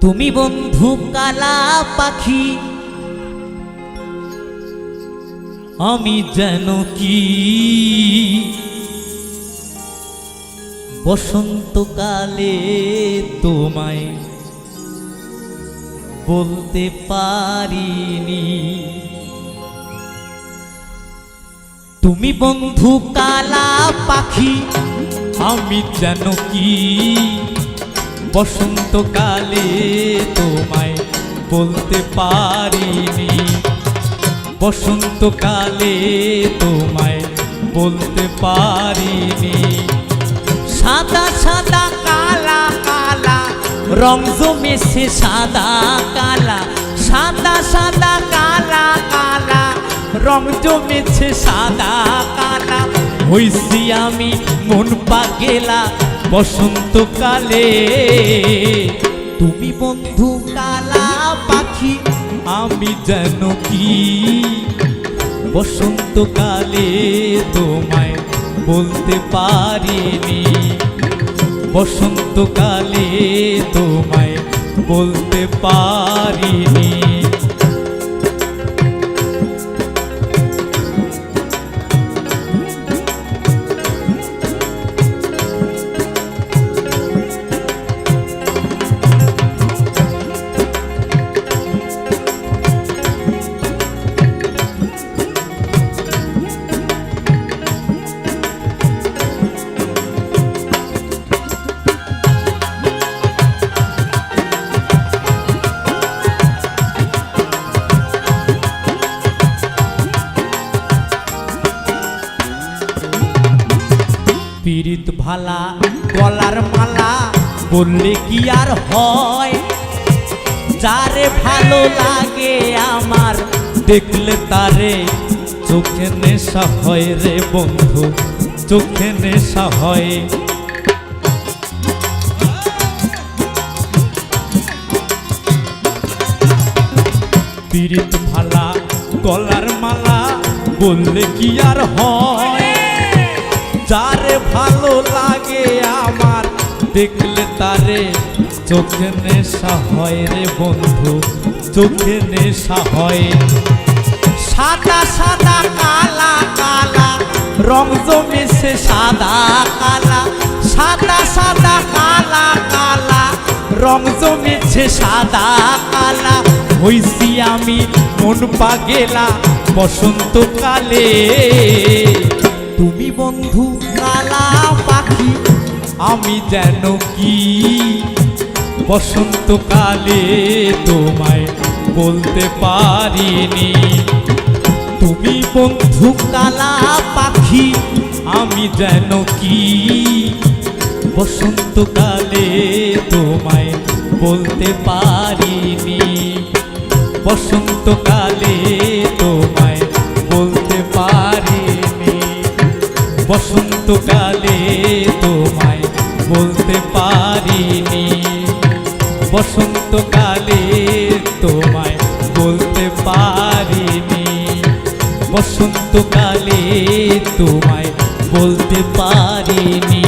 তুমি বন্ধু কালা পাখি, আমি যেন কি বসন্তকালে তোমায় বলতে পারিনি। তুমি বন্ধু কালা পাখি, আমি যেন কি বসন্তকালে তোমায় বলতে পারিনি। বসন্তকালে তোমায় বলতে পারিনি। সাদা সাদা কালা কালা রং জমেছে সাদা কালা, সাদা সাদা কালা কালা রং জমেছে সাদা কালা। হইছি আমি মন পাগেলা বসন্তকালে। তুমি বন্ধু কালা পাখি, আমি যেন কি বসন্তকালে তোমায় বলতে পারিনি। বসন্তকালে তোমায় বলতে পারিনি। পীড়িত ভালা গলার মালা বললে কি আর হয়? যারে ভালো লাগে আমার দেখলে তারে চোখে নেশা হয় রে বন্ধু, চোখে নেশা হয়। পীড়িত ভালা গলার মালা বললে কি আর হয়? যারে ভালো লাগে আমার দেখলে তারে চোখে নেশা হয় রে বন্ধু, চোখে নেশা হয়। সাদা সাদা কালা কালা রং জমেছে সাদা কালা, সাদা সাদা কালা কালা রং জমেছে সাদা কালা। হইছি আমি মন পাগেলা বসন্তকালে। তুমি বন্ধু কালা পাখি, আমি যেন কি বসন্তকালে তোমায় বলতে পারিনি। তুমি বন্ধু কালা পাখি, আমি যেন কি বসন্তকালে তোমায় বলতে পারিনি। বসন্তকালে তোমায় বলতে পারিনি। বসন্তকালে তোমায় বলতে পারিনি। বসন্তকালে তোমায় বলতে পারিনি। বসন্তকালে তোমায় বলতে পারিনি।